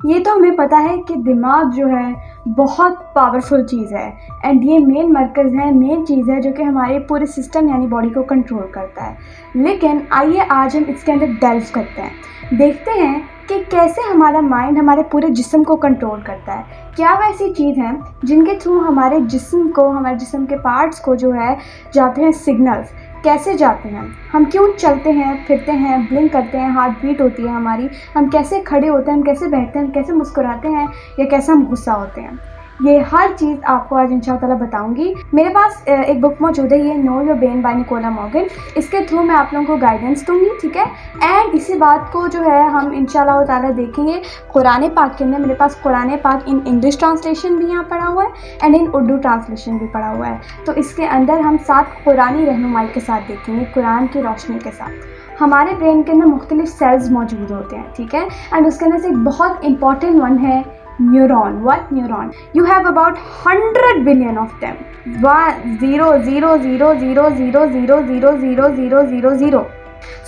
ये तो हमें पता है कि दिमाग जो है बहुत पावरफुल चीज़ है एंड ये मेन मरकज़ है, मेन चीज़ है जो कि हमारे पूरे सिस्टम यानी बॉडी को कंट्रोल करता है। लेकिन आइए आज हम इसके अंदर डेल्व करते हैं, देखते हैं कि कैसे हमारा माइंड हमारे पूरे जिस्म को कंट्रोल करता है। क्या वह ऐसी चीज़ है जिनके थ्रू हमारे जिस्म को, हमारे जिस्म के पार्ट्स को जो है जाते हैं सिग्नल्स, कैसे जाते हैं, हम क्यों चलते हैं, फिरते हैं, ब्लिंक करते हैं, हार्ट बीट होती है हमारी, हम कैसे खड़े होते हैं, हम कैसे बैठते हैं, हम कैसे मुस्कुराते हैं या कैसे हम गुस्सा होते हैं, ये हर चीज़ आपको आज इंशाअल्लाह ताला बताऊंगी। मेरे पास एक बुक मौजूद है, ये know your brain by Nicola Morgan. इसके थ्रू मैं आप लोगों को गाइडेंस दूंगी, ठीक है। एंड इसी बात को जो है हम इंशाअल्लाह ताला देखेंगे कुरान पाक के अंदर। मेरे पास कुरान पाक इन इंग्लिश ट्रांसलेशन भी यहाँ पढ़ा हुआ है एंड इन उर्दू ट्रांसलेशन भी पढ़ा हुआ है। तो इसके अंदर हम 7 कुरानी रहनुमाई के साथ देखेंगे, कुरान की रोशनी के साथ। हमारे ब्रेन के अंदर मुख्तलिफ सेल्स मौजूद होते हैं, ठीक है। एंड उसके अंदर से एक बहुत इंपॉर्टेंट वन है neuron. What neuron? You have about 100 billion of them. 1 0 0 0 0 0 0 0 0 0 0 0।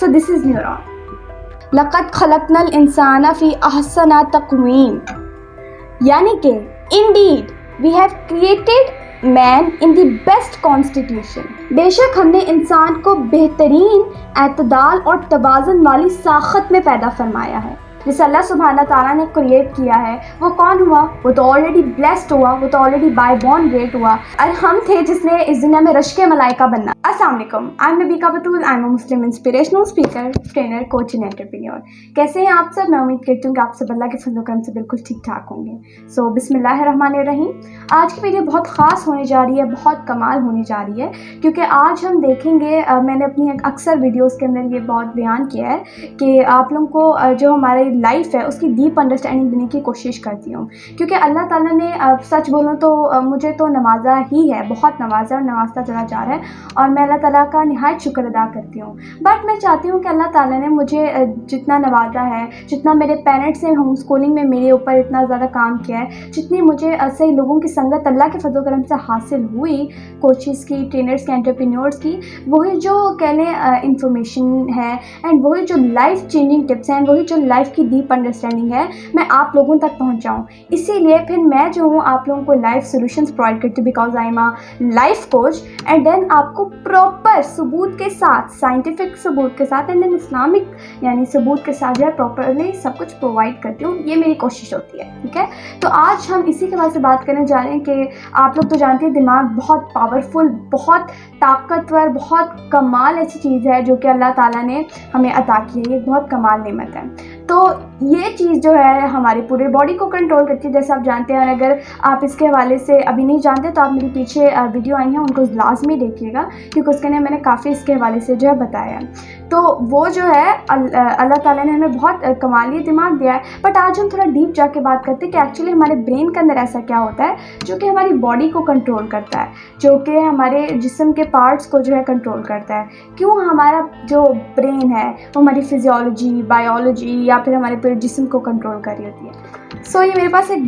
So this is neuron. लक़द खलक़नल इंसाना फ़ी अहसन तक़वीम, यानी कि indeed we have created man in the best constitution. बेशक हमने इंसान को बेहतरीन एतदाल और तवाज़ुन वाली साख़त में पैदा फरमाया है। जिसे अल्लाह सुब्हाना ताला ने क्रिएट किया है वो कौन हुआ? वो तो ऑलरेडी ब्लेस्ड हुआ, वो तो ऑलरेडी बाय बॉर्न ग्रेट हुआ, और हम थे जिसने इस दुनिया में रश्के मलाइका बनना। अस्सलाम वालेकुम, I am Nabika Batool, I am a Muslim inspirational speaker, trainer, coach and entrepreneur. कैसे हैं आप सब? मैं उम्मीद करती हूँ कि आप सब अल्लाह के फजल करम से बिल्कुल ठीक ठाक होंगे। सो बिस्मिल्लाहिर्रहमानिर्रहीम। आज की वीडियो बहुत ख़ास होने जा रही है, बहुत कमाल होने जा रही है, क्योंकि आज हम देखेंगे, मैंने अपनी अक्सर वीडियोज़ के अंदर ये बहुत बयान किया है कि आप लोगों को जो हमारे लाइफ है उसकी डीप अंडरस्टैंडिंग देने की कोशिश करती हूँ, क्योंकि अल्लाह ताला ने सच बोलूँ तो मुझे तो नवाजा ही है, बहुत नवाजा और नवाजता चला जा रहा है, और मैं अल्लाह ताला का निहायत शुक्र अदा करती हूँ। बट मैं चाहती हूँ कि अल्लाह ताला ने मुझे जितना नवाजा है, जितना मेरे पेरेंट्स ने होम स्कूलिंग में मेरे ऊपर इतना ज़्यादा काम किया है, जितनी मुझे सही लोगों की संगत अल्लाह के फजल करम से हासिल हुई, कोचेस की, ट्रेनर्स की, एंटरप्रेन्योर्स की, वही जो कह लें इंफॉर्मेशन है एंड वही जो लाइफ चेंजिंग टिप्स हैं, वही जो लाइफ की डीप अंडरस्टैंडिंग है, मैं आप लोगों तक पहुंचाऊं। इसीलिए फिर मैं जो हूँ आप लोगों को लाइफ सॉल्यूशंस प्रोवाइड करती हूँ, because I am a life coach. And then आपको प्रॉपर सबूत के साथ, साइंटिफिक सबूत के साथ एंड देन इस्लामिक यानी सबूत के साथ जो है प्रॉपरली सब कुछ प्रोवाइड करती हूँ। ये मेरी कोशिश होती है, ठीक है। तो आज हम इसी के बारे से बात करने जा रहे हैं कि आप लोग तो जानते हैं दिमाग बहुत पावरफुल, बहुत ताकतवर, बहुत कमाल ऐसी चीज़ है जो कि अल्लाह ताला ने हमें अता की है। ये बहुत कमाल नेमत है। तो ये चीज़ जो है हमारी पूरी बॉडी को कंट्रोल करती है, जैसे आप जानते हैं। और अगर आप इसके हवाले से अभी नहीं जानते तो आप मेरी पीछे वीडियो आई हैं, उनको लाजमी देखिएगा, क्योंकि उसके लिए मैंने काफ़ी इसके हवाले से जो है बताया है। तो वो जो है अल्लाह ताला ने हमें बहुत कमाली दिमाग दिया है। बट आज हम थोड़ा डीप जाके बात करते हैं कि एक्चुअली हमारे ब्रेन के अंदर ऐसा क्या होता है जो कि हमारी बॉडी को कंट्रोल करता है, जो कि हमारे जिस्म के पार्ट्स को जो है कंट्रोल करता है। क्यों हमारा जो ब्रेन है वो हमारी फिजियोलॉजी, बायोलॉजी या फिर हमारे पूरे जिस्म को कंट्रोल कर रही होती है। सो ये मेरे पास एक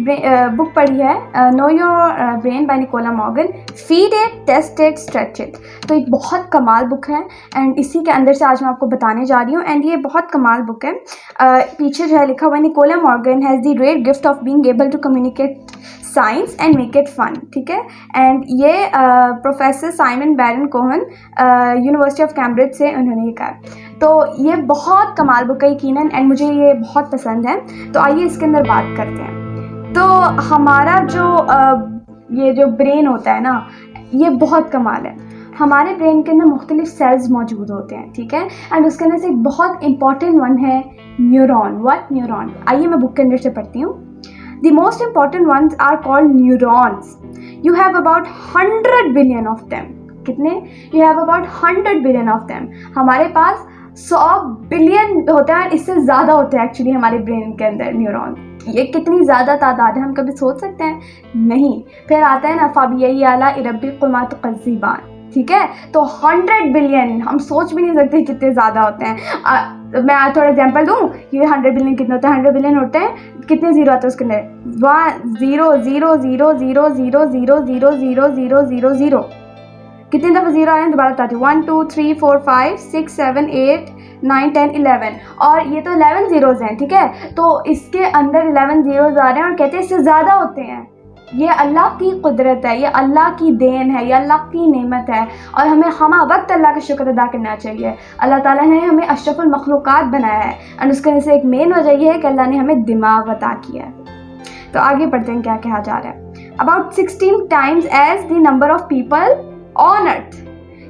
बुक पढ़ी है, know your brain by Nicola Morgan, feed it, test it, stretch it. तो एक बहुत कमाल बुक है एंड इसी के अंदर से आज मैं आपको बताने जा रही हूँ। एंड ये बहुत कमाल बुक है। पीछे जो है लिखा हुआ है, Nicola Morgan has the rare gift of being able to communicate science and make it fun, ठीक है। एंड ये professor Simon Baron Cohen University of Cambridge से उन्होंने लिखा है। तो ये बहुत कमाल बुक है यकीनन, एंड मुझे ये बहुत पसंद है। तो आइए इसके अंदर बात करते हैं। तो हमारा जो ये जो ब्रेन होता है ना, ये बहुत कमाल है। हमारे ब्रेन के अंदर मुख्तलिफ सेल्स मौजूद होते हैं, ठीक है। एंड उसके अंदर से एक बहुत इंपॉर्टेंट वन है न्यूरॉन। What neuron? आइए मैं बुक के अंदर से पढ़ती हूँ। The most important ones are called neurons. You have about 100 billion of them. कितने? You have about 100 billion of them. हमारे पास 100 बिलियन होते हैं, इससे ज़्यादा होते हैं एक्चुअली हमारे ब्रेन के अंदर न्यूरॉन। ये कितनी ज़्यादा तादाद है हम कभी सोच सकते हैं? नहीं। फिर आता है ना फ़ाबियई आला इरब्बिकुम मा तुकज़्ज़िबान, ठीक है। तो 100 बिलियन हम सोच भी नहीं सकते कितने ज़्यादा होते हैं। मैं आज थोड़ा एग्जांपल दूँ, ये 100 बिलियन कितने होते हैं? 100 बिलियन होते हैं, कितने जीरो आते हैं उसके अंदर? 1 0 0 0 0 0 0 0 0 0 0 0। कितने दफ़ा जीरो आए हैं? दोबारा बताती हूँ। 1 2 3 4 5 6 7 8 9, 10, 11 और ये तो 11 ज़ीरोज़ हैं, ठीक है। तो इसके अंदर 11 ज़ीरोज़ आ रहे हैं और कहते हैं इससे ज़्यादा होते हैं। ये अल्लाह की कुदरत है, ये अल्लाह की देन है, ये अल्लाह की नेमत है और हमें हम वक्त अल्लाह का शुक्र अदा करना चाहिए। अल्लाह ताला ने हमें अशरफुल मखलूक़ात बनाया है और उसके वजह से एक मेन वजह यह है कि अल्लाह ने हमें दिमाग अता किया है। तो आगे बढ़ते हैं, क्या कहा जा रहा है। About 16 times as the number of people on earth,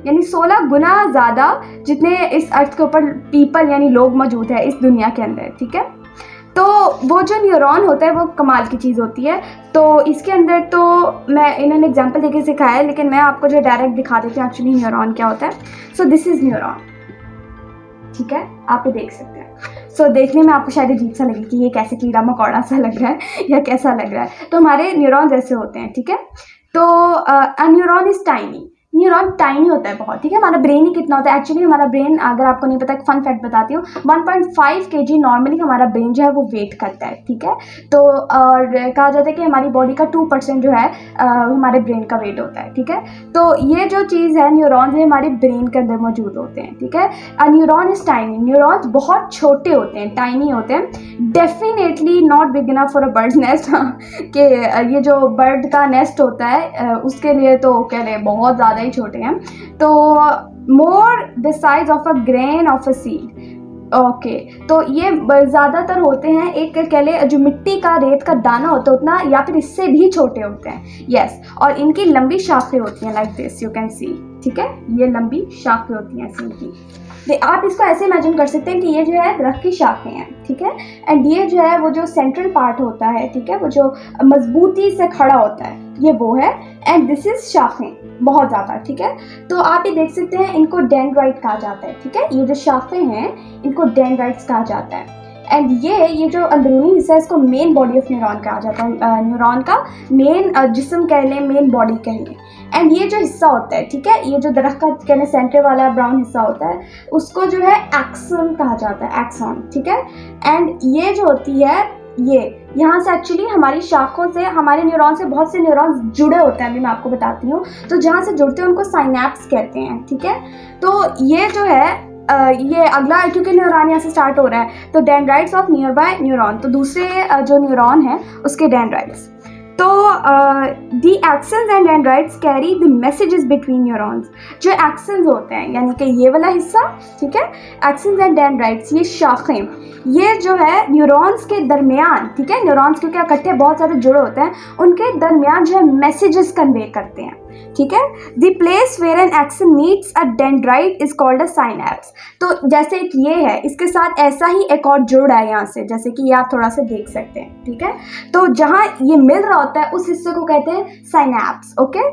यानी 16 गुना ज़्यादा जितने इस अर्थ के ऊपर पीपल यानी लोग मौजूद है इस दुनिया के अंदर, ठीक है। तो वो जो न्यूरॉन होता है वो कमाल की चीज़ होती है। तो इसके अंदर तो मैं इन्होंने एग्जांपल देके सिखाया है, लेकिन मैं आपको जो डायरेक्ट दिखा देती हूँ एक्चुअली न्यूरॉन क्या होता है। सो दिस इज़ न्यूरॉन, ठीक है, आप ये देख सकते हैं। सो देखने में आपको शायद अजीब सा लगे कि ये कैसे कीड़ा मकोड़ा सा लग रहा है या कैसा लग रहा है। तो हमारे न्यूरॉन्स ऐसे होते हैं, ठीक है। तो अ neuron is tiny, neuron tiny होता है बहुत, ठीक है। हमारा ब्रेन ही कितना होता है एक्चुअली, हमारा ब्रेन अगर आपको नहीं पता, एक फन फैक्ट बताती हूँ, 1.5 kg नॉर्मली हमारा ब्रेन जो है वो वेट करता है, ठीक है। तो और कहा जाता है कि हमारी बॉडी का 2% जो है हमारे ब्रेन का वेट होता है, ठीक है। तो ये जो चीज़ है न्यूरॉन्स ये हमारे ब्रेन के अंदर मौजूद होते हैं, ठीक है। न्यूरॉन इज टाइनी, न्यूरॉन्स बहुत छोटे होते हैं, टाइनी होते हैं, definitely not big enough for a bird's nest कि ये जो बर्ड का नेस्ट होता है उसके लिए तो कह रहे बहुत ज़्यादा ही छोटे हैं। तो more the size of a grain of a seed, okay. तो ये ज़्यादातर होते हैं एक कह ले जो मिट्टी का रेत का दाना होता है उतना, या फिर इससे भी छोटे होते हैं, यस। और इनकी लंबी शाखें होती हैं, like this you can see, ठीक है। ये लंबी शाखें होती हैं इनकी। आप इसको ऐसे इमेजिन कर सकते हैं कि ये जो है दरख्त की शाखें हैं, ठीक है। एंड ये जो है वो जो सेंट्रल पार्ट होता है, ठीक है, वो जो मजबूती से खड़ा होता है ये वो है। एंड दिस इज शाखें बहुत ज़्यादा, ठीक है। तो आप ये देख सकते हैं इनको डेंड्राइट कहा जाता है, ठीक है। ये जो शाखें हैं इनको डेंड्राइट्स कहा जाता है। एंड ये जो अंदरूनी हिस्सा है इसको मेन बॉडी ऑफ न्यूरॉन कहा जाता है, न्यूरॉन का मेन जिस्म कह लें, मेन बॉडी कह लें। एंड ये जो हिस्सा होता है, ठीक है, ये जो दरख्त का कहने सेंटर वाला ब्राउन हिस्सा होता है उसको जो है एक्सन कहा जाता है, एक्सन, ठीक है। एंड ये जो होती है ये यहाँ से एक्चुअली हमारी शाखों से, हमारे न्यूरॉन से बहुत से न्यूरॉन्स जुड़े होते हैं, अभी मैं आपको बताती हूँ। तो जहाँ से जुड़ते हैं उनको साइनैप्स कहते हैं, ठीक है। तो ये जो है ये अगला, क्योंकि न्यूरॉन यहाँ से स्टार्ट हो रहा है, तो dendrites of nearby neuron, तो दूसरे जो न्यूरॉन है उसके डेंड्राइट्स। तो the axons and dendrites carry the messages between neurons. जो एक्सन्स होते हैं यानी कि ये वाला हिस्सा, ठीक है, एक्सन्स एंड डेंड्राइट्स, ये शाखें, ये जो है न्यूरॉन्स के दरमियान, ठीक है, न्यूरॉन्स क्योंकि इकट्ठे बहुत सारे जुड़े होते हैं उनके दरमियान जो है मैसेजेस कन्वे करते हैं, ठीक है। The place where an axon meets a dendrite is called a synapse. तो जैसे एक ये है, इसके साथ ऐसा ही एक और जुड़ है यहाँ से, जैसे कि ये आप थोड़ा सा देख सकते हैं, ठीक है। तो जहाँ ये मिल रहा होता है उस हिस्से को कहते हैं synapse, okay.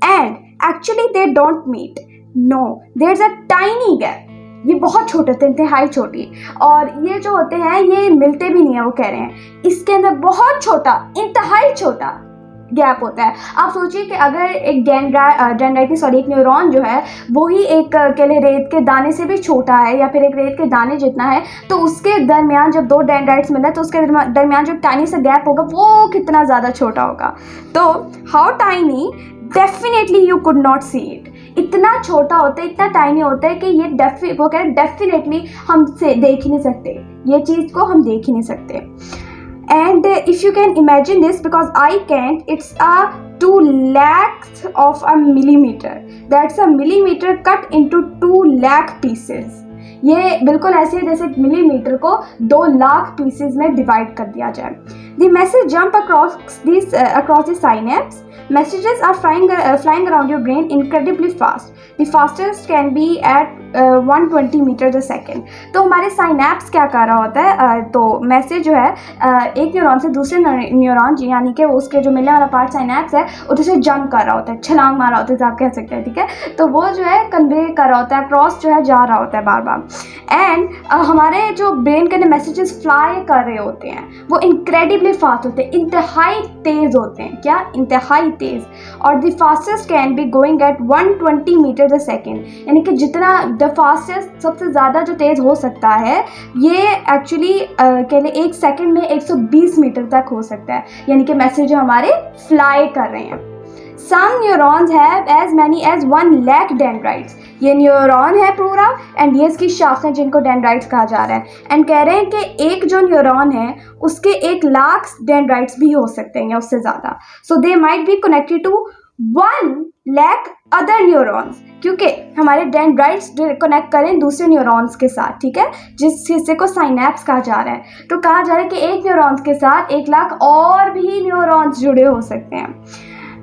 And actually they don't meet, no, there is a tiny gap, ये बहुत छोटे होते हैं, इंतहाई छोटी, और ये जो होते हैं ये मिलते भी नहीं है, वो कह रहे हैं इसके अंदर बहुत छोटा, इंतहाई छोटा गैप होता है। आप सोचिए कि अगर एक डेंड्राइटिस और एक न्यूरॉन जो है वो ही एक कह ले रेत के दाने से भी छोटा है या फिर एक रेत के दाने जितना है, तो उसके दरमियान जब दो डेंड्राइट्स मिले तो उसके दरमियान जो टाइनी सा गैप होगा वो कितना ज़्यादा छोटा होगा। तो how tiny, definitely you could not see it. इतना छोटा होता है, इतना टाइनी होता है कि ये वो कह रहे डेफिनेटली हम से देख ही नहीं सकते, ये चीज़ को हम देख ही नहीं सकते। And if you can imagine this, because I can't, it's a 2 lakhs of a millimeter. That's a millimeter cut into 2 lakh pieces. ये बिल्कुल ऐसे है जैसे मिलीमीटर को 2 लाख पीसेस में डिवाइड कर दिया जाए। The message jump across the synapse. Messages are flying around your brain incredibly fast. The fastest can be at 120 meters a second. तो हमारे साइनैप्स क्या कर रहा होता है, तो मैसेज जो है एक न्यूरॉन से दूसरे न्यूरॉन यानी कि उसके जो मिलने वाला पार्ट साइनैप्स है उधर से जंप कर रहा होता है, छलांग मार रहा होता है, आप कह सकते हैं, ठीक है। तो वो जो है कन्वे कर रहा होता है, क्रॉस जो है जा रहा होता है बार बार। एंड हमारे जो ब्रेन के अंदर मैसेजेस फ्लाई कर रहे होते हैं वो इनक्रेडिबली फास्ट होते हैं, इंतहाई तेज़ होते हैं, क्या इंतहाई तेज़। और the fastest can be going at 120 metre a second, यानी कि जितना द फास्टेस्ट सबसे ज़्यादा जो तेज़ हो सकता है ये एक्चुअली कह लें 1 सेकेंड में 120 मीटर तक हो सकता है, यानी कि मैसेज जो हमारे फ्लाई कर रहे हैं। Some neurons have as many as 1 lakh dendrites. ये न्यूरॉन है पूरा एंड ये इसकी शाखें जिनको डेंड्राइट्स कहा जा रहा है. एंड कह रहे हैं कि एक जो न्यूरॉन है उसके 1 लाख डेंड्राइट्स भी हो सकते हैं या उससे ज़्यादा. So they might be connected to 1 lakh other neurons, क्योंकि हमारे डेंड्राइट्स कनेक्ट करें दूसरे न्यूरॉन्स के साथ. ठीक है, जिस हिस्से को साइनेप्स कहा जा रहा है. तो कहा जा रहा है कि एक न्यूरॉन्स के साथ 1 लाख और भी न्यूरॉन्स जुड़े हो सकते हैं.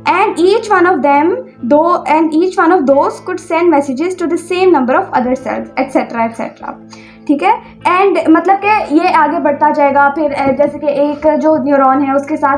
And each one of those could send messages to the same number of other cells, etc. etc. ठीक है. एंड मतलब कि ये आगे बढ़ता जाएगा. फिर जैसे कि एक जो न्यूरॉन है उसके साथ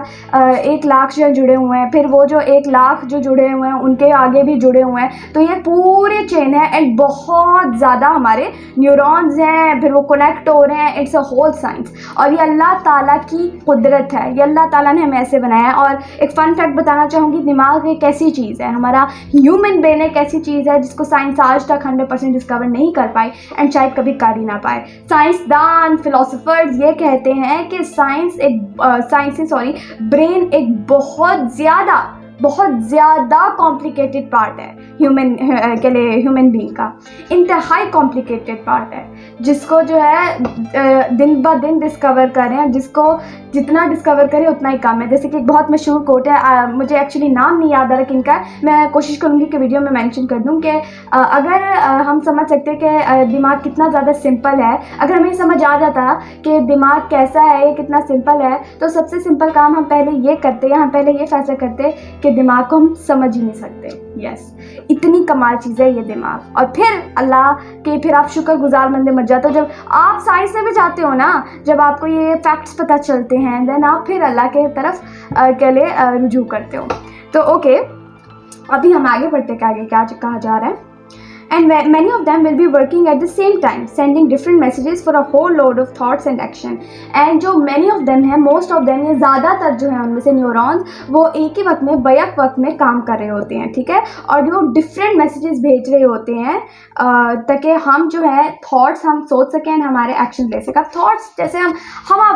1 लाख जो जुड़े हुए हैं, फिर वो जो 1 लाख जो जुड़े हुए हैं उनके आगे भी जुड़े हुए हैं. तो ये पूरी चेन है एंड बहुत ज़्यादा हमारे न्यूरॉन्स हैं, फिर वो कनेक्ट हो रहे हैं. इट्स अ होल साइंस और ये अल्लाह ताला की कुदरत है. ये अल्लाह ताला ने हमें ऐसे बनाया है. और एक फ़न फैक्ट बताना चाहूँगी, दिमाग एक ऐसी चीज़ है, हमारा ह्यूमन ब्रेन एक ऐसी चीज़ है जिसको साइंस आज तक 100% डिस्कवर नहीं कर पाई एंड शायद कभी कर ही ना पाए. साइंसदान फिलोसोफर्स ये कहते हैं कि ब्रेन एक बहुत ज़्यादा कॉम्प्लिकेटेड पार्ट है ह्यूमन बीइंग का. इंतहाई कॉम्प्लिकेटेड पार्ट है जिसको जो है दिन ब दिन डिस्कवर करें, जिसको जितना डिस्कवर करें उतना ही कम है. जैसे कि एक बहुत मशहूर कोट है, मुझे एक्चुअली नाम नहीं याद आ रहा किनका, मैं कोशिश करूँगी कि वीडियो में मेंशन कर दूँ कि अगर हम समझ सकते हैं कि दिमाग कितना ज़्यादा सिंपल है, अगर हमें समझ आ जाता कि दिमाग कैसा है, ये कितना सिंपल है, तो सबसे सिंपल काम हम पहले ये करते हैं, हम पहले ये फैसला करते कि दिमाग को हम समझ ही नहीं सकते. यस, इतनी कमाल चीज़ है ये दिमाग. और फिर अल्लाह के फिर आप शुक्रगुजार बंदे मर जाते हो जब आप साइंस में भी जाते हो ना, जब आपको ये फैक्ट्स पता चलते हैं, देन आप फिर अल्लाह के तरफ के लिए रुजू करते हो. तो ओके, अभी हम आगे बढ़ते हैं कि आगे क्या कहा जा रहा है. And many of them will be working at the same time, sending different messages for a whole load of thoughts and action. And जो many of them है, most of them, ये ज़्यादातर जो है उनमें से न्यूरॉन्स वो एक ही वक्त में बैक वक्त में काम कर रहे होते हैं. ठीक है, और जो डिफरेंट मैसेजेस भेज रहे होते हैं ताकि हम जो है थॉट्स हम सोच सकें एंड हमारे एक्शन ले सकें. थॉट्स जैसे हम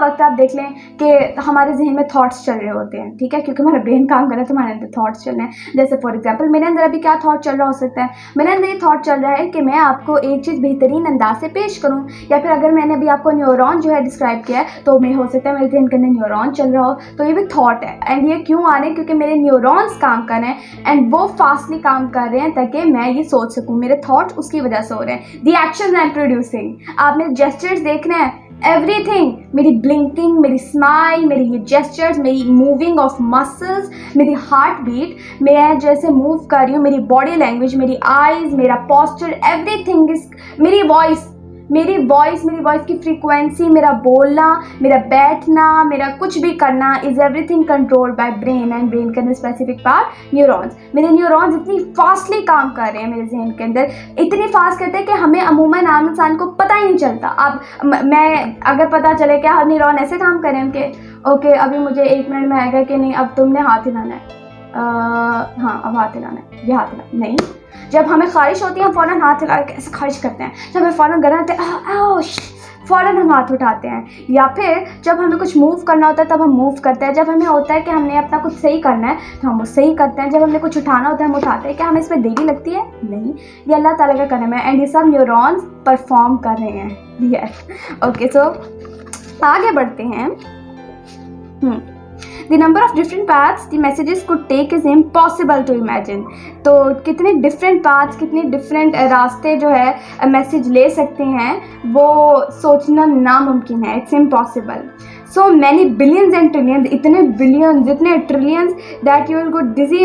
वक्त आप देख लें कि हमारे जहन में थॉट्स चल रहे होते हैं. ठीक है, क्योंकि हमारा ब्रेन काम कर रहा है तो हमारे अंदर थॉट्स चल रहे हैं. जैसे फॉर एग्जाम्पल मेरे अंदर अभी क्या थॉट चल रहा हो सकता है, मेरे अंदर ये थॉट चल रहा है कि मैं आपको एक चीज़ बेहतरीन अंदाज से पेश करूं. या फिर अगर मैंने अभी आपको न्यूरॉन जो है डिस्क्राइब किया है तो मैं हो सकता है मेरे जहन के अंदर न्यूरॉन चल रहा हो, तो ये भी थॉट है. एंड ये क्यों आ रहे हैं, क्योंकि मेरे न्यूरॉन्स काम कर रहे हैं एंड वो फास्टली काम कर रहे हैं ताकि मैं ये सोच सकूँ. मेरे थॉट्स उसकी वजह से हो रहे हैं. दी एक्शंस आई एम प्रोड्यूसिंग, आप मेरे जेस्चर्स देख रहे हैं, एवरीथिंग, मेरी ब्लिंकिंग, मेरी स्माइल, मेरी ये जेस्चर्स, मेरी मूविंग ऑफ मसल्स, मेरी हार्ट बीट, मैं जैसे मूव कर रही हूँ, मेरी बॉडी लैंग्वेज, मेरी आईज, मेरा पोस्चर, एवरीथिंग इज, मेरी वॉइस की फ्रीक्वेंसी, मेरा बोलना, मेरा बैठना, मेरा कुछ भी करना is everything controlled by brain. And brain के अंदर स्पेसिफिक पार्ट न्यूरॉन्स. मेरे न्यूरॉन्स इतनी फास्टली काम कर रहे हैं मेरे जहन के अंदर, इतनी फास्ट करते हैं कि हमें अमूमन आम इंसान को पता ही नहीं चलता. अब मैं अगर पता चले क्या न्यूरॉन ऐसे काम करें उनके, ओके अभी मुझे 1 मिनट में आएगा कि नहीं अब तुमने हाथ हिलाना है, हाँ अब हाथ हिलाना है, ये हाथ हिलाना नहीं. जब हमें ख्वाहिश होती है हम फ़ौरन हाथ हिला के ऐसे ख्वाहिश करते हैं. जब हमें फ़ौरन गर्म आते हैं फ़ौरन हम हाथ उठाते हैं. या फिर जब हमें कुछ मूव करना होता है तब हम मूव करते हैं. जब हमें होता है कि हमने अपना कुछ सही करना है तो हम वो सही करते हैं. जब हमें कुछ उठाना होता है हम उठाते हैं. क्या हमें इसमें देरी लगती है? नहीं, ये अल्लाह ताला का करम है एंड ये सब न्यूरॉन्स परफॉर्म कर रहे हैं. यस, ओके, सो आगे बढ़ते हैं. The number of different paths the messages could take is impossible to imagine. तो कितने different paths, कितने different रास्ते जो है मैसेज ले सकते हैं वो सोचना नामुमकिन है. It's impossible. So many billions and trillions, इतने billions, इतने trillions that you will go dizzy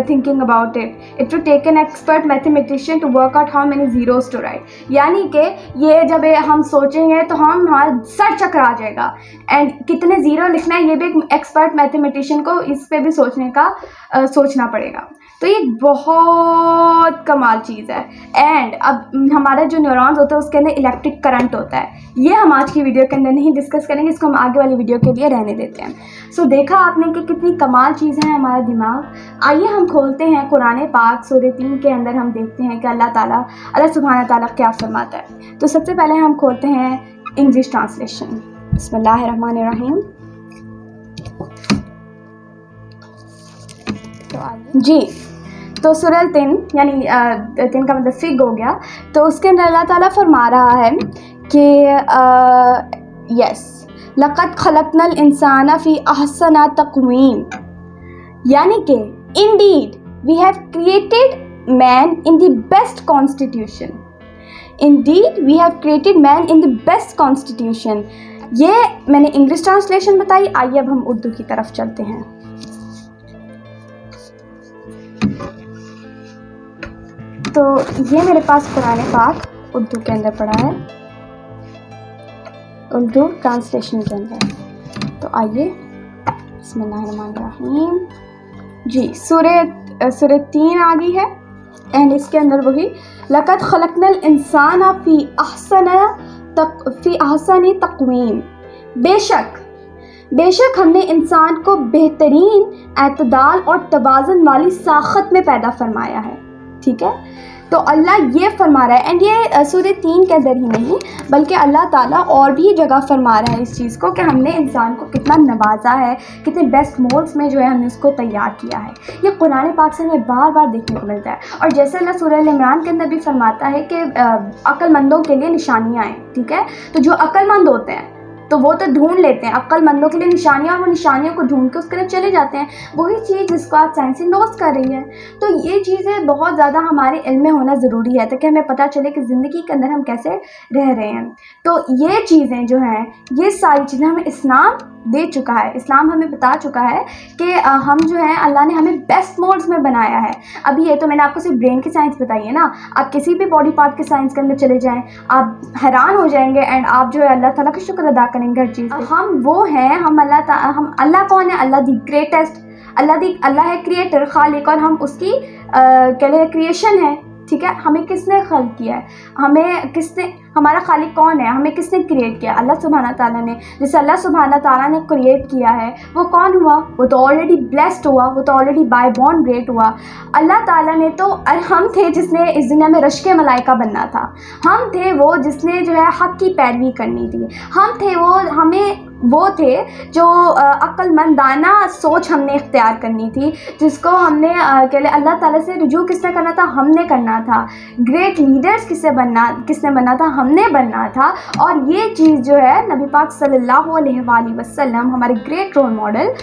thinking about it. It would take an expert mathematician to work out how many zeros to write. यानी कि ये जब हम सोचेंगे तो हमारा सर चकरा जाएगा. एंड कितने ज़ीरो लिखना है ये भी एक एक्सपर्ट मैथमेटिशियन को इस पे भी सोचना पड़ेगा. तो ये बहुत कमाल चीज़ है. एंड अब हमारा जो न्यूरॉन्स होता है उसके अंदर इलेक्ट्रिक करंट होता है. ये हम आज की वीडियो के अंदर नहीं डिस्कस करेंगे, इसको हम आगे वाली वीडियो के लिए रहने देते हैं. सो देखा आपने कि कितनी कमाल चीज़ है हमारा दिमाग. आइए हम खोलते हैं कुरान पाक सूरह 3 के अंदर, हम देखते हैं कि अल्लाह सुब्हान ताला क्या फरमाता है. तो सबसे पहले हम खोलते हैं इंग्लिश ट्रांसलेशन. बिस्मिल्लाहिर्रहमानिर्रहीम. तो आइए जी, तो सूरह तिन यानी तिन का मतलब फिग हो गया, तो उसके अंदर अल्लाह ताला फरमा रहा है कि यस लक़द खलक़नल इंसाना फ़ी अहसन तक़वीम, यानी कि indeed we have created man in the best constitution. Indeed we have created man in the best constitution. ये मैंने इंग्लिश ट्रांसलेशन बताई। आइए अब हम उर्दू की तरफ चलते हैं। तो ये मेरे पास कुरान पाक उर्दू के अंदर पड़ा है, उर्दू ट्रांसलेशन के अंदर। तो आइए बिस्मिल्लाहिर्रहमानिर्रहीम जी, सूरह 3 आ गई है एंड इसके अंदर वही लक़द खलक़नल इंसान फ़ी अहसन तक़वीम, बेशक हमने इंसान को बेहतरीन एतदाल और तवाज़ुन वाली साख़त में पैदा फरमाया है। ठीक है, तो अल्लाह ये फरमा रहा है एंड ये सूरह 3 के अंदर ही नहीं बल्कि अल्लाह ताला और भी जगह फरमा रहा है इस चीज़ को कि हमने इंसान को कितना नवाजा है, कितने बेस्ट मोल्ड्स में जो है हमने उसको तैयार किया है। ये कुरान पाक से हमें बार बार देखने को मिलता है। और जैसे अल्लाह सूरह अल इमरान के अंदर भी फरमाता है कि अक्लमंदों के लिए निशानियाँ हैं। ठीक है, तो जो अक्लमंद होते हैं तो वो तो ढूंढ लेते हैं, अक्लमंदों के लिए निशानियाँ, और वो निशानियों को ढूंढ के उसके लिए चले जाते हैं। वही चीज़ जिसको आज साइंस इंडोर्स कर रही है। तो ये चीज़ें बहुत ज़्यादा हमारे इल्म में होना ज़रूरी है ताकि हमें पता चले कि ज़िंदगी के अंदर हम कैसे रह रहे हैं। तो ये चीज़ें जो हैं, ये सारी चीज़ें हमें इस्लाम दे चुका है। इस्लाम हमें बता चुका है कि हम जो है अल्लाह ने हमें बेस्ट मोड्स में बनाया है। अभी ये तो मैंने आपको सिर्फ ब्रेन की साइंस बताई है ना, आप किसी भी बॉडी पार्ट के साइंस के अंदर चले जाएं, आप हैरान हो जाएंगे एंड आप जो है अल्लाह ताला का शुक्र अदा करेंगे हर चीज़। हम वो हैं, हम अल्लाह कौन है? अल्लाह दी ग्रेटेस्ट, अल्लाह है क्रिएटर, खालिक, और हम उसकी क्रिएशन है। ठीक है, हमें किसने खल्क किया है? हमें किसने, हमारा खालिक कौन है? हमें किसने क्रिएट किया? अल्लाह सुब्हाना ताला ने। जिसे अल्लाह सुब्हाना ताला ने क्रिएट किया है वो कौन हुआ? वो तो ऑलरेडी ब्लेस्ड हुआ, वो तो ऑलरेडी बाय बॉर्न ग्रेट हुआ। अल्लाह ताला ने तो, हम थे जिसने इस दुनिया में रश्के मलाइका बनना था, हम थे वो जिसने जो है हक़ की पैरवी करनी थी, हम थे वो थे जो अक्लमंदाना सोच हमने इख्तियार करनी थी, जिसको हमने अल्लाह ताला से रुजू किसने करना था? हमने करना था। ग्रेट लीडर्स किसने बनना था? हमने बनना था। और ये चीज़ जो है नबी पाक सल्लल्लाहु अलैहि वसल्लम, हमारे ग्रेट रोल मॉडल,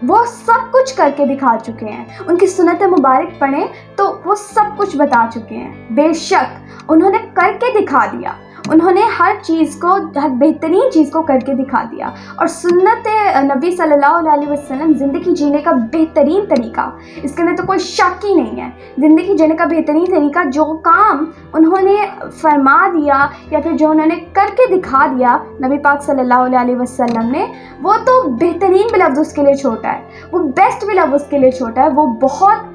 वो सब कुछ करके दिखा चुके हैं। उनकी सुन्नत मुबारक पढ़ें तो वो सब कुछ बता चुके हैं। बेशक उन्होंने करके दिखा दिया, उन्होंने हर चीज़ को, हर बेहतरीन चीज़ को करके दिखा दिया। और सुन्नत नबी सल्लल्लाहु अलैहि वसल्लम ज़िंदगी जीने का बेहतरीन तरीका, इसके अंदर तो कोई शक ही नहीं है। ज़िंदगी जीने का बेहतरीन तरीका, जो काम उन्होंने फरमा दिया या फिर जो उन्होंने करके दिखा दिया नबी पाक सल्लल्लाहु अलैहि वसल्लम ने, वो तो बेहतरीन भी लफ्ज़ उसके लिए छोटा है, वो बेस्ट भी लफ्ज़ उसके लिए छोटा है, वो बहुत,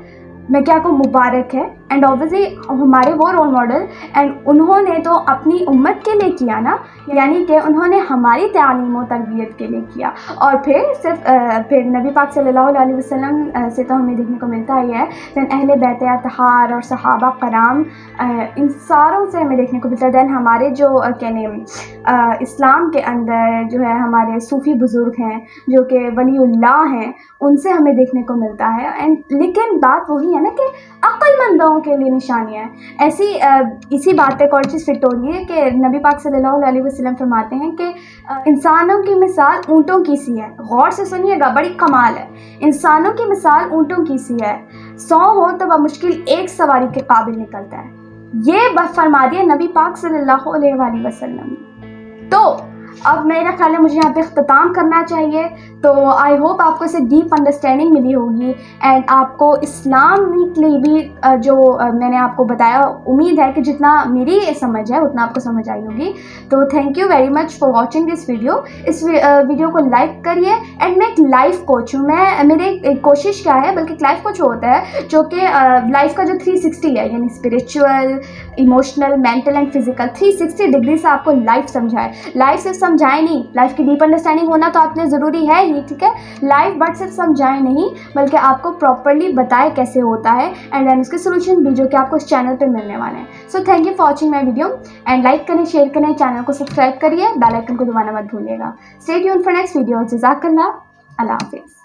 मैं क्या कहूँ, मुबारक है। एंड ऑब्वियसली हमारे वो रोल मॉडल, एंड उन्होंने तो अपनी उम्मत के लिए किया ना, यानी कि उन्होंने हमारी तालीम और तरबियत के लिए किया। और फिर नबी पाक सल्लल्लाहु अलैहि वसल्लम से तो हमें देखने को मिलता ही है, दैन अहले बैत अतहार और सहाबा कराम, इन सारों से हमें देखने को मिलता है। दैन हमारे जो इस्लाम के अंदर जो है हमारे सूफ़ी बुज़ुर्ग हैं जो कि वलीउल्लाह हैं, उनसे हमें देखने को मिलता है। एंड लेकिन बात वही है ना कि अक्लमंदों के लिए निशानियाँ हैं। इसी बात पे एक और चीज़ फिट हो रही है कि नबी पाक सल्लल्लाहु अलैहि वसल्लम फरमाते हैं कि इंसानों की मिसाल ऊँटों की सी है। गौर से सुनिएगा, बड़ी कमाल है। इंसानों की मिसाल ऊँटों की सी है, 100 हो तो बमुश्किल एक सवारी के काबिल निकलता है। ये फरमा दिया नबी पाक सल्लल्लाहु अलैहि वसल्लम ने। तो अब मेरा ख्याल है मुझे यहाँ पे इख्तिताम करना चाहिए। तो आई होप आपको इसे डीप अंडरस्टैंडिंग मिली होगी एंड आपको इस्लामिकली भी जो मैंने आपको बताया, उम्मीद है कि जितना मेरी समझ है उतना आपको समझ आई होगी। तो thank you very much for watching this video. इस वीडियो को लाइक करिए। एंड मैं एक लाइफ कोच हूँ, मेरी कोशिश क्या है, बल्कि एक लाइफ कोच होता है जो कि लाइफ का जो 360 है, यानी spiritual, emotional, mental and physical, 360 degree से आपको लाइफ समझाए। लाइफ सिर्फ समझाए नहीं, लाइफ की डीप अंडरस्टैंडिंग होना तो आपके लिए ज़रूरी है ही, ठीक है। लाइफ बट सिर्फ समझाए नहीं, बल्कि आपको प्रॉपरली बताए कैसे होता है एंड देन उसके सोल्यूशन भी जो कि आपको इस चैनल पे मिलने वाले हैं। So thank you for watching my video and like करें, शेयर करें, चैनल को सब्सक्राइब करिए, बेल आइकन को दबाना मत भूलिएगा। Stay tuned for next video. जज़ाकल्लाह, अल्लाह हाफिज़।